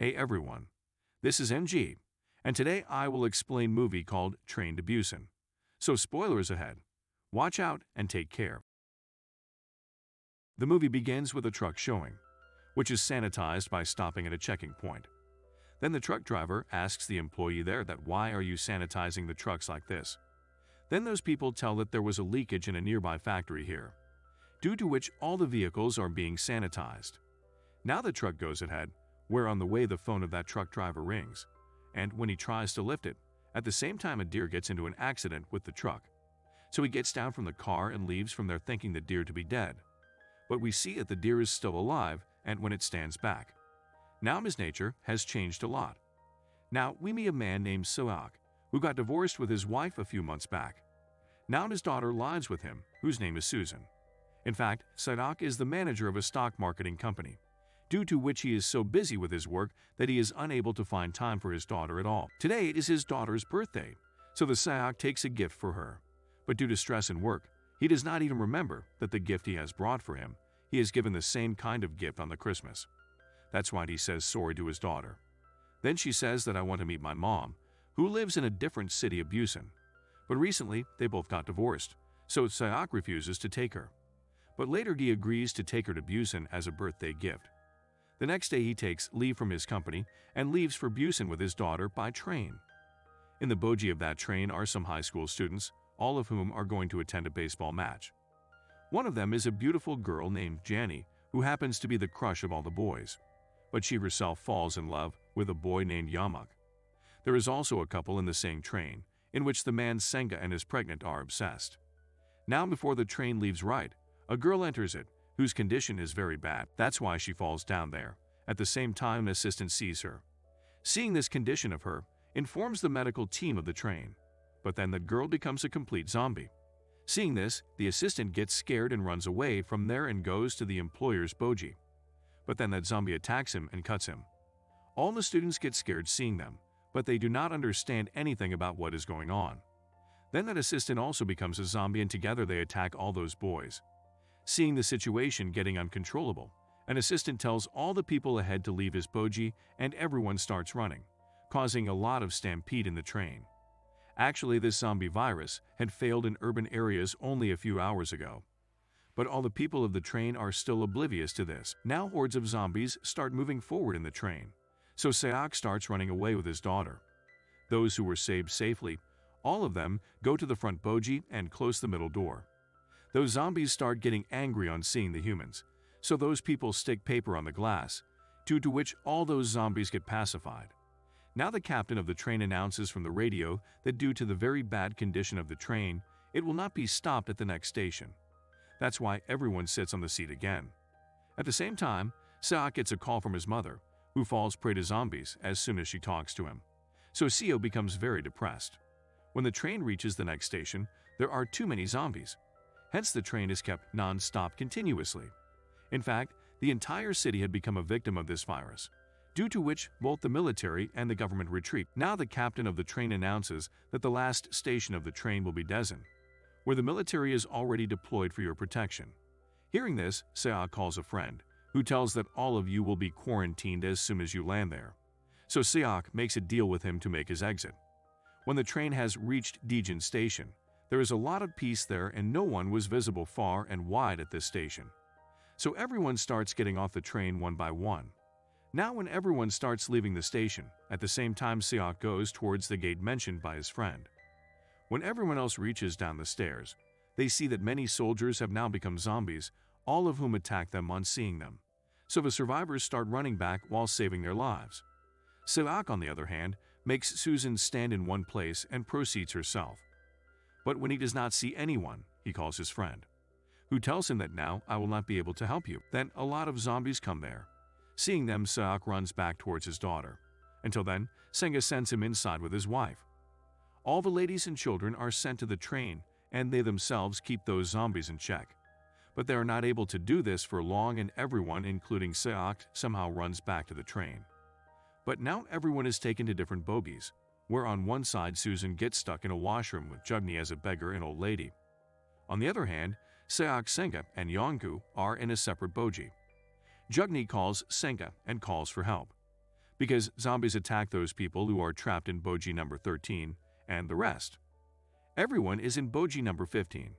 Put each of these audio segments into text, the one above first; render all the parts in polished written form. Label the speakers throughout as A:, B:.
A: Hey everyone, this is NG, and today I will explain movie called Train to Busan. So spoilers ahead. Watch out and take care. The movie begins with a truck showing, which is sanitized by stopping at a checking point. Then the truck driver asks the employee there that why are you sanitizing the trucks like this? Then those people tell that there was a leakage in a nearby factory here, due to which all the vehicles are being sanitized. Now the truck goes ahead, where on the way the phone of that truck driver rings, and when he tries to lift it, at the same time a deer gets into an accident with the truck. So he gets down from the car and leaves from there thinking the deer to be dead. But we see that the deer is still alive and when it stands back. Now his nature has changed a lot. Now we meet a man named Seok, who got divorced with his wife a few months back. Now his daughter lives with him, whose name is Susan. In fact, Seok is the manager of a stock marketing company, due to which he is so busy with his work that he is unable to find time for his daughter at all. Today it is his daughter's birthday, so the Seok takes a gift for her. But due to stress and work, he does not even remember that the gift he has brought for him, he has given the same kind of gift on the Christmas. That's why he says sorry to his daughter. Then she says that I want to meet my mom, who lives in a different city of Busan. But recently, they both got divorced, so Seok refuses to take her. But later he agrees to take her to Busan as a birthday gift. The next day he takes leave from his company and leaves for Busan with his daughter by train. In the bogie of that train are some high school students, all of whom are going to attend a baseball match. One of them is a beautiful girl named Janny, who happens to be the crush of all the boys. But she herself falls in love with a boy named Yamak. There is also a couple in the same train, in which the man Sang-h and his pregnant are obsessed. Now before the train leaves right, a girl enters it, whose condition is very bad. That's why she falls down there. At the same time, an assistant sees her. Seeing this condition of her, informs the medical team of the train. But then the girl becomes a complete zombie. Seeing this, the assistant gets scared and runs away from there and goes to the employer's bogie. But then that zombie attacks him and cuts him. All the students get scared seeing them, but they do not understand anything about what is going on. Then that assistant also becomes a zombie and together they attack all those boys. Seeing the situation getting uncontrollable, an assistant tells all the people ahead to leave his bogie and everyone starts running, causing a lot of stampede in the train. Actually, this zombie virus had failed in urban areas only a few hours ago. But all the people of the train are still oblivious to this. Now hordes of zombies start moving forward in the train, so Seok starts running away with his daughter. Those who were saved safely, all of them go to the front bogie and close the middle door. Those zombies start getting angry on seeing the humans, so those people stick paper on the glass, due to which all those zombies get pacified. Now the captain of the train announces from the radio that due to the very bad condition of the train, it will not be stopped at the next station. That's why everyone sits on the seat again. At the same time, Seok gets a call from his mother, who falls prey to zombies as soon as she talks to him. So Seo becomes very depressed. When the train reaches the next station, there are too many zombies. Hence the train is kept non-stop continuously. In fact, the entire city had become a victim of this virus, due to which both the military and the government retreat. Now the captain of the train announces that the last station of the train will be Daesan, where the military is already deployed for your protection. Hearing this, Seok calls a friend, who tells that all of you will be quarantined as soon as you land there. So Seok makes a deal with him to make his exit. When the train has reached Daesan station, there is a lot of peace there and no one was visible far and wide at this station. So everyone starts getting off the train one by one. Now when everyone starts leaving the station, at the same time Seok goes towards the gate mentioned by his friend. When everyone else reaches down the stairs, they see that many soldiers have now become zombies, all of whom attack them on seeing them. So the survivors start running back while saving their lives. Seok, on the other hand, makes Susan stand in one place and proceeds herself. But when he does not see anyone, he calls his friend, who tells him that now I will not be able to help you. Then a lot of zombies come there. Seeing them, Seok runs back towards his daughter. Until then, Sang-h sends him inside with his wife. All the ladies and children are sent to the train, and they themselves keep those zombies in check. But they are not able to do this for long and everyone, including Seok, somehow runs back to the train. But now everyone is taken to different bogies, where on one side Susan gets stuck in a washroom with Jugni as a beggar and old lady. On the other hand, Seok, Sang-h, and Yeon-gu are in a separate bogie. Jugni calls Sang-h and calls for help. because zombies attack those people who are trapped in bogie number 13 and the rest. Everyone is in bogie number 15,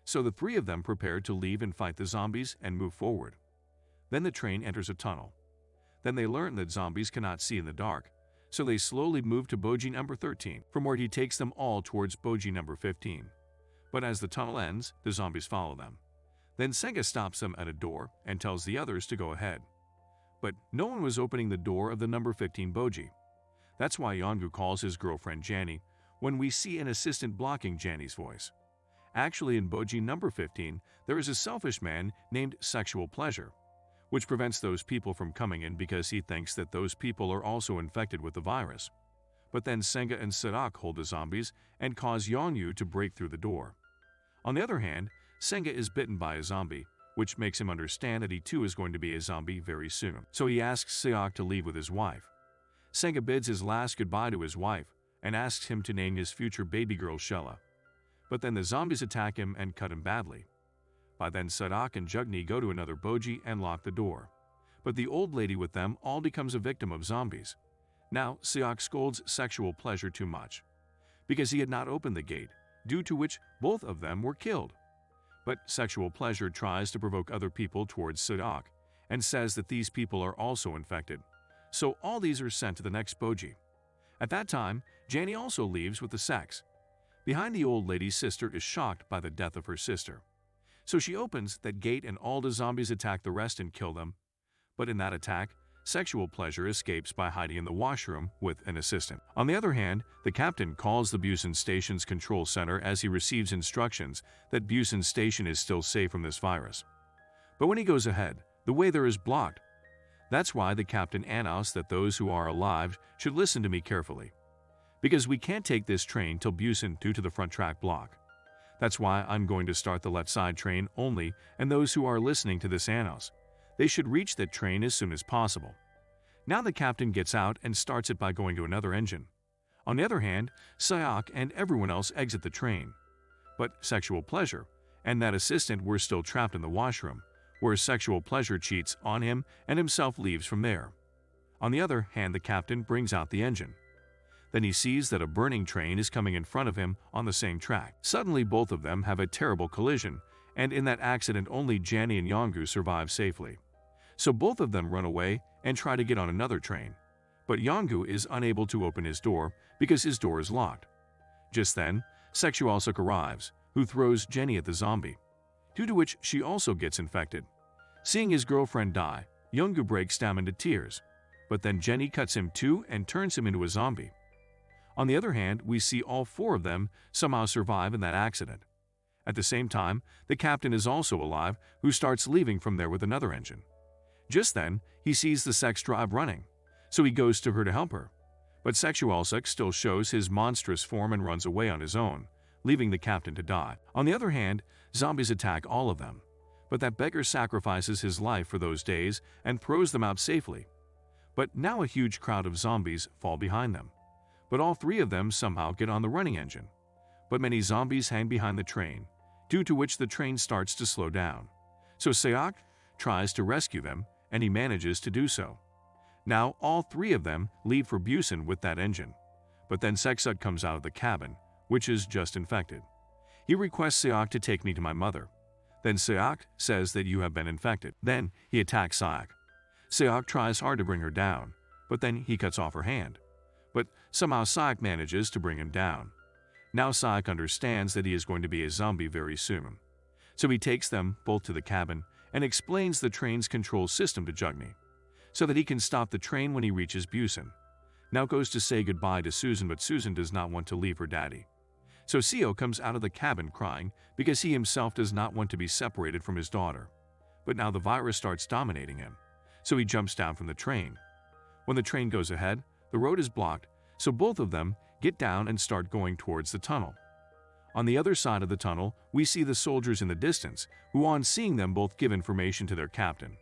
A: so the three of them prepare to leave and fight the zombies and move forward. Then the train enters a tunnel. Then they learn that zombies cannot see in the dark, so they slowly move to bogie number 13, from where he takes them all towards bogie number 15. But as the tunnel ends, the zombies follow them. Then Sang-h stops them at a door and tells the others to go ahead. But no one was opening the door of the number 15 bogie. That's why Yeon-gu calls his girlfriend Janny when we see an assistant blocking Janny's voice. Actually, in bogie number 15, there is a selfish man named Sexual Pleasure, which prevents those people from coming in because he thinks that those people are also infected with the virus. But then Sang-h and Seok hold the zombies and cause Yeon-gu to break through the door. On the other hand, Sang-h is bitten by a zombie, which makes him understand that he too is going to be a zombie very soon. So he asks Seok to leave with his wife. Sang-h bids his last goodbye to his wife and asks him to name his future baby girl Shella. But then the zombies attack him and cut him badly. By then Seok and Jugni go to another bogie and lock the door. But the old lady with them all becomes a victim of zombies. Now Seok scolds Sexual Pleasure too much, because he had not opened the gate, due to which both of them were killed. But Sexual Pleasure tries to provoke other people towards Seok and says that these people are also infected. So all these are sent to the next bogie. At that time, Janny also leaves with the sex. Behind the old lady's sister is shocked by the death of her sister. So she opens that gate and all the zombies attack the rest and kill them. But in that attack, Sexual Pleasure escapes by hiding in the washroom with an assistant. On the other hand, the captain calls the Busan station's control center as he receives instructions that Busan station is still safe from this virus. But when he goes ahead, the way there is blocked. That's why the captain announced that those who are alive should listen to me carefully. Because we can't take this train till Busan due to the front track block. That's why I'm going to start the left side train only, and those who are listening to this announce, they should reach that train as soon as possible. Now the captain gets out and starts it by going to another engine. On the other hand, Seok and everyone else exit the train. But Sexual Pleasure and that assistant were still trapped in the washroom, where Sexual Pleasure cheats on him and himself leaves from there. On the other hand, the captain brings out the engine. Then he sees that a burning train is coming in front of him on the same track. Suddenly both of them have a terrible collision, and in that accident only Janny and Yeon-gu survive safely. So both of them run away and try to get on another train. But Yeon-gu is unable to open his door because his door is locked. Just then, Sexual Suk arrives, who throws Jenny at the zombie, due to which she also gets infected. Seeing his girlfriend die, Yeon-gu breaks down into tears, but then Jenny cuts him too and turns him into a zombie. On the other hand, we see all four of them somehow survive in that accident. At the same time, the captain is also alive, who starts leaving from there with another engine. Just then, he sees the sex drive running, so he goes to her to help her. But Sexual Suk still shows his monstrous form and runs away on his own, leaving the captain to die. On the other hand, zombies attack all of them, but that beggar sacrifices his life for those days and throws them out safely. But now a huge crowd of zombies fall behind them. But all three of them somehow get on the running engine. But many zombies hang behind the train, due to which the train starts to slow down. So Seok tries to rescue them, and he manages to do so. Now all three of them leave for Busan with that engine. But then Seok comes out of the cabin, which is just infected. He requests Seok to take me to my mother. Then Seok says that you have been infected. Then he attacks Seok. Seok tries hard to bring her down, but then he cuts off her hand. But somehow Seok manages to bring him down. Now Seok understands that he is going to be a zombie very soon. So he takes them both to the cabin and explains the train's control system to Jugni, so that he can stop the train when he reaches Busan. Now goes to say goodbye to Susan, but Susan does not want to leave her daddy. So Seo comes out of the cabin crying because he himself does not want to be separated from his daughter. But now the virus starts dominating him, so he jumps down from the train. When the train goes ahead, the road is blocked, so both of them get down and start going towards the tunnel. On the other side of the tunnel, we see the soldiers in the distance, who on seeing them both give information to their captain.